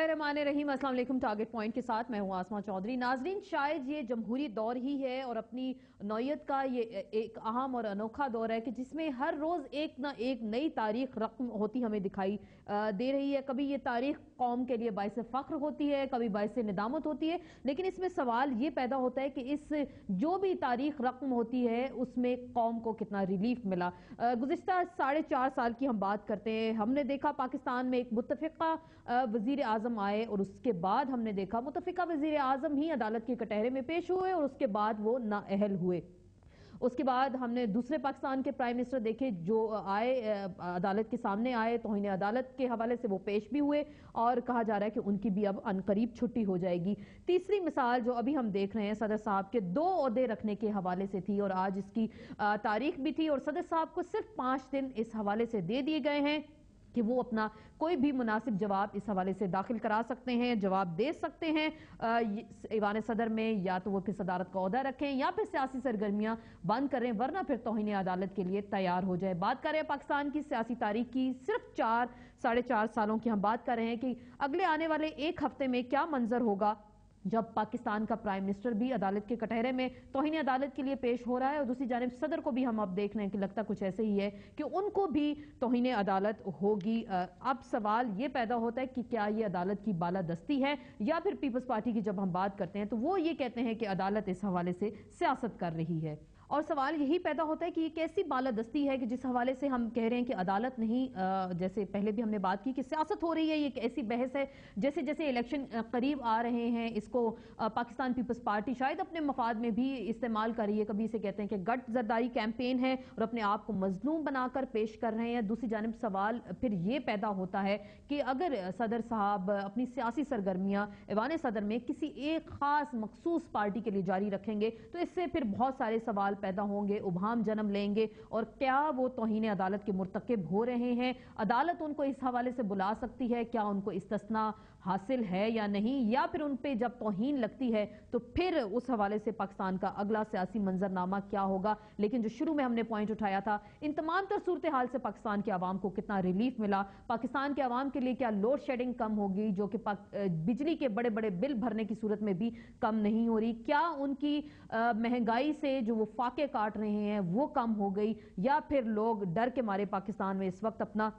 बिस्मिल्लाहिर्रहमानिर्रहीम। अस्सलाम वालेकुम। टारगेट पॉइंट के साथ मैं हूं आसमा चौधरी। नाजरीन, शायद ये जमहूरी दौर ही है और अपनी नौयत का ये एक अहम और अनोखा दौर है कि जिसमें हर रोज एक ना एक नई तारीख रकम होती हमें दिखाई दे रही है। कभी ये तारीख कौम के लिए बाइस फख्र होती है, कभी बाइस निदामत होती है, लेकिन इसमें सवाल ये पैदा होता है कि इस जो भी तारीख रकम होती है उसमें कौम को कितना रिलीफ मिला। गुज़िश्ता 4.5 साल की हम बात करते हैं। हमने देखा पाकिस्तान में एक मुत्तफिका वजीर आजम आए और उसके बाद हमने देखा मुत्तफिका वजीर आजम ही अदालत के कटहरे में पेश हुए और उसके बाद वो नाअहल हुए। उसके बाद हमने दूसरे पाकिस्तान के प्राइम मिनिस्टर देखे जो आए, अदालत के सामने आए, तौहीन अदालत के हवाले से वो पेश भी हुए और कहा जा रहा है कि उनकी भी अब अनकरीब छुट्टी हो जाएगी। तीसरी मिसाल जो अभी हम देख रहे हैं सदर साहब के 2 ओहदे रखने के हवाले से थी और आज इसकी तारीख भी थी और सदर साहब को सिर्फ 5 दिन इस हवाले से दे दिए गए हैं कि वो अपना कोई भी मुनासिब जवाब इस हवाले से दाखिल करा सकते हैं, जवाब दे सकते हैं ईवान सदर में, या तो वो फिर सदारत का ओहदा रखें या फिर सियासी सरगर्मियां बंद करें, वरना फिर तौहीन अदालत के लिए तैयार हो जाए। बात कर रहे हैं पाकिस्तान की सियासी तारीख की, सिर्फ 4-4.5 सालों की हम बात कर रहे हैं कि अगले आने वाले एक हफ्ते में क्या मंजर होगा जब पाकिस्तान का प्राइम मिनिस्टर भी अदालत के कटहरे में तौहीन अदालत के लिए पेश हो रहा है और दूसरी जानिब सदर को भी हम अब देख रहे हैं कि लगता कुछ ऐसे ही है कि उनको भी तौहीन अदालत होगी। अब सवाल ये पैदा होता है कि क्या ये अदालत की बालादस्ती है या फिर पीपल्स पार्टी की जब हम बात करते हैं तो वो ये कहते हैं कि अदालत इस हवाले से सियासत कर रही है। और सवाल यही पैदा होता है कि ये कैसी बालादस्ती है कि जिस हवाले से हम कह रहे हैं कि अदालत नहीं, जैसे पहले भी हमने बात की कि सियासत हो रही है। ये एक ऐसी बहस है जैसे जैसे इलेक्शन करीब आ रहे हैं इसको पाकिस्तान पीपल्स पार्टी शायद अपने मफाद में भी इस्तेमाल कर रही है। कभी इसे कहते हैं कि गट जरदारी कैंपेन है और अपने आप को मजलूम बनाकर पेश कर रहे हैं। दूसरी जानिब सवाल फिर ये पैदा होता है कि अगर सदर साहब अपनी सियासी सरगर्मियां ईवान सदर में किसी एक खास मखसूस पार्टी के लिए जारी रखेंगे तो इससे फिर बहुत सारे सवाल पैदा होंगे, उभाम जन्म लेंगे। और क्या वो तौहीन अदालत के मुर्तकिब हो रहे हैं? अदालत उनको इस हवाले से बुला सकती है, क्या उनको इस्तिस्ना हासिल है या नहीं, या फिर उन पे जब तौहीन लगती है तो फिर उस हवाले से पाकिस्तान का अगला सियासी मंजरनामा क्या होगा। लेकिन जो शुरू में हमने पॉइंट उठाया था, इन तमाम तर सूरत हाल से पाकिस्तान के अवाम को कितना रिलीफ मिला, पाकिस्तान के अवाम के लिए क्या लोड शेडिंग कम होगी जो कि बिजली के बड़े बड़े बिल भरने की सूरत में भी कम नहीं हो रही, क्या उनकी महंगाई से जो वो फाके काट रहे हैं वो कम हो गई, या फिर लोग डर के मारे पाकिस्तान में इस वक्त अपना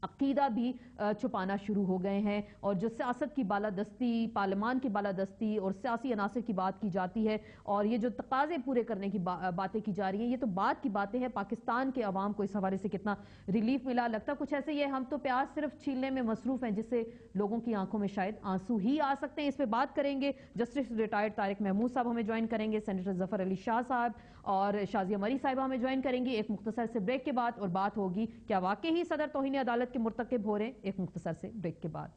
अकीदा भी छुपाना शुरू हो गए हैं। और जो सियासत की बालादस्ती, पार्लियामान की बालादस्ती और सियासी अनासर की बात की जाती है और ये जो तकाजे पूरे करने की बातें की जा रही हैं, ये तो बात की बातें हैं। पाकिस्तान के अवाम को इस हवाले से कितना रिलीफ मिला, लगता कुछ ऐसे ही है। हम तो प्याज सिर्फ छीलने में मसरूफ हैं जिससे लोगों की आंखों में शायद आंसू ही आ सकते हैं। इस पर बात करेंगे। जस्टिस रिटायर्ड तारिक महमूद साहब हमें ज्वाइन करेंगे, सेनेटर जफर अली शाह साहब और शाजिया मरी साहिबा हमें ज्वाइन करेंगी एक मुख्तसर से ब्रेक के बाद। और बात होगी क्या वाकई ही सदर तौहीन अदालत के मुर्तकिब हो रहे हैं, एक मुख्तसर से ब्रेक के बाद।